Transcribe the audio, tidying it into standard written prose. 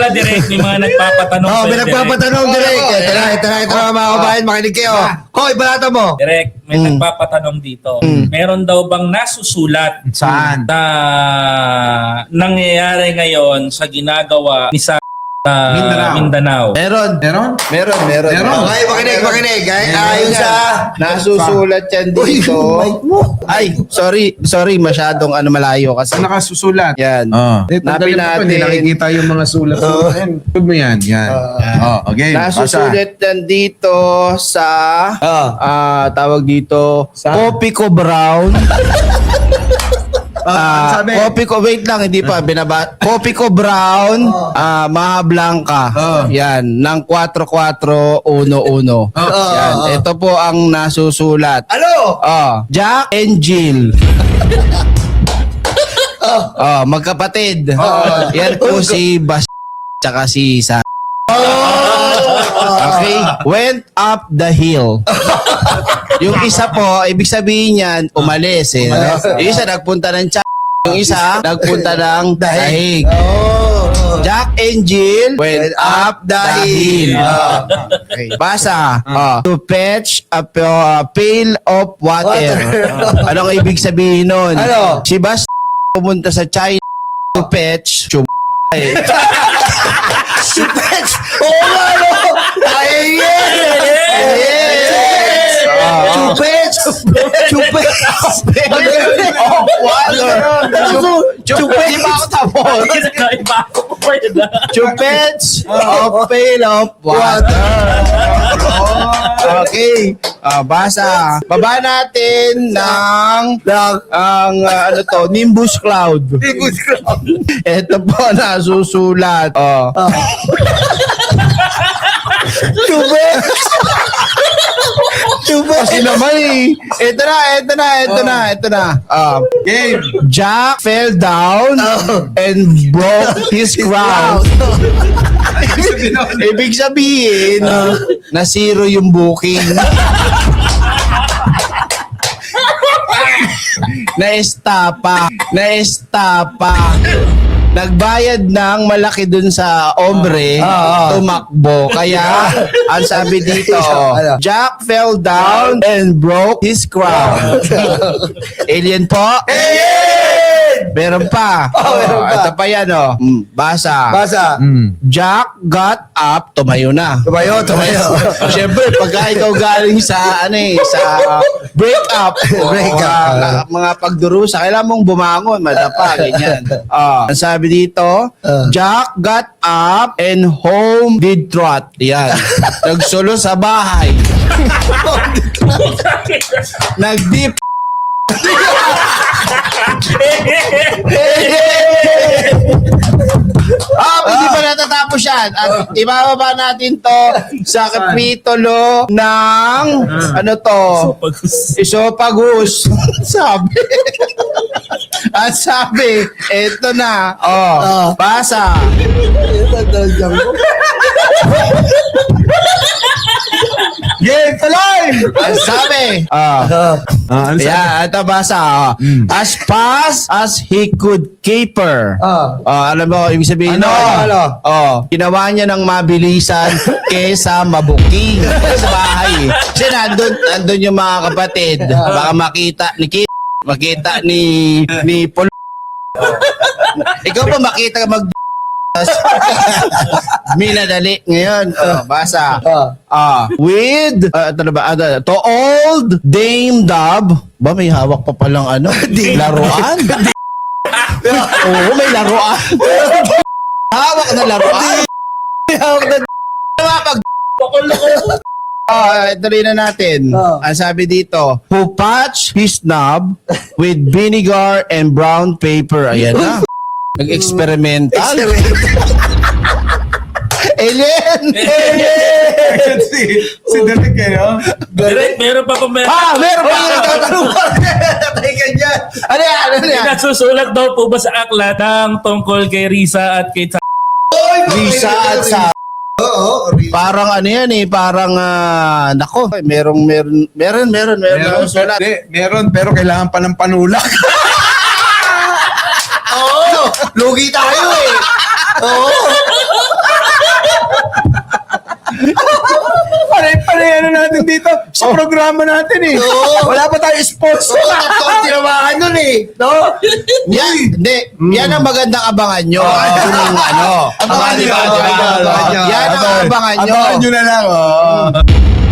pala, direct, may mga nagpapatanong Oh, sa'yo, may nagpapatanong direct. Ito na, mga kabayan, makinig kayo. Hoy, balata mo. Direct, may nagpapatanong dito. Meron daw bang nasusulat Saan? na nangyayari ngayon sa ginagawa ni sa Mindanao? Meron. Meron? Meron. Okay, makinig. Ayun sa Nasusulat yan dito. Ay, sorry, masyadong malayo kasi. Saan nakasusulat? Yan. Napin natin. Hindi nakikita yung mga sulat. Tugod mo yan. Yan. Okay. Nasusulat yan dito sa tawag dito Copico Brown. sabi? Copico, wait lang, hindi pa binaba. Copico Brown, Maha Blanca. Yan, ng 4411. Yan, ito po ang nasusulat. Ano? Jack and Jill. Magkapatid. Yan po si Bas tsaka si Sa. Okay, went up the hill. Yung isa po, ibig sabihin yan, umalis eh. No? Yung isa nagpunta ng yung isa nagpunta ng dahig. Jack and Jill went up the hill. Okay. Basa. To fetch a pail of water. Anong ibig sabihin nun? Ano? Si Bas pumunta sa China to fetch Chupets! Oo nga, no? Ay, yes! Chupets! Chupets! Chupets! Di ba ako tapos? Chupets of pail of water. Okay. Basa. Baba natin ng Nimbus Cloud. Ito po nasusulat. Chupets! Kasi naman eh. Ito na. Game. Jack fell down and broke his crown. Ibig sabihin, na zero yung booking. Na-estapa. Nagbayad ng malaki dun sa ombre, tumakbo. Kaya, ang sabi dito, Jack fell down and broke his crown. Alien po? Meron pa. Ito pa yan, Basa. Jack got up, tumayo na. Tumayo. Siyempre, pagka ikaw galing sa, sa break-up, mga pagdurusa, kailangan mong bumangon, madapa, ganyan. Ang sabi dito, Jack got up and home did trot. Yan. Nagsulo sa bahay. Nag-dip. Hindi pa natatapos yan. At ibababa natin to sa kapitulo ng Isopagus. Sabi. At sabi, eto na. Basa. Game. Tuloy! Ang sabi. Ito basa. As fast as he could caper. Alam mo, ibig sabihin Ano? Ginawa niya ng mabilisan kesa mabuking sa bahay. Kasi nandun yung mga kapatid. Baka makita ni Pol. Ikaw pa makita mag minadali ngayon. Basa. With to old Dame Dub. Ba may hawak pa palang laruan? Oo, may laruan. Hawak na laruan. Ito rin na natin. Ang sabi dito, who patched his knob with vinegar and brown paper. Ayan na. Nag-experimental. Alien! Si Derek kayo? Direct, meron pa kung meron. Meron pa! Ano yan? Nasusulat daw po ba sa aklat ang tungkol kay Risa at kay Risa at sa... Parang parang nako, meron sulat. Meron, pero kailangan pa ng panulak. Lugi tayo eh. natin dito sa programa natin eh. Oo. Wala pa tayo sponsor. Oo, tapos ang tinamaan nun eh. No? Yan ang magandang abangan nyo. Yung ano. Abangan nyo, abangan nyo. Yan ang abangan nyo. Abangan nyo na lang. Oh.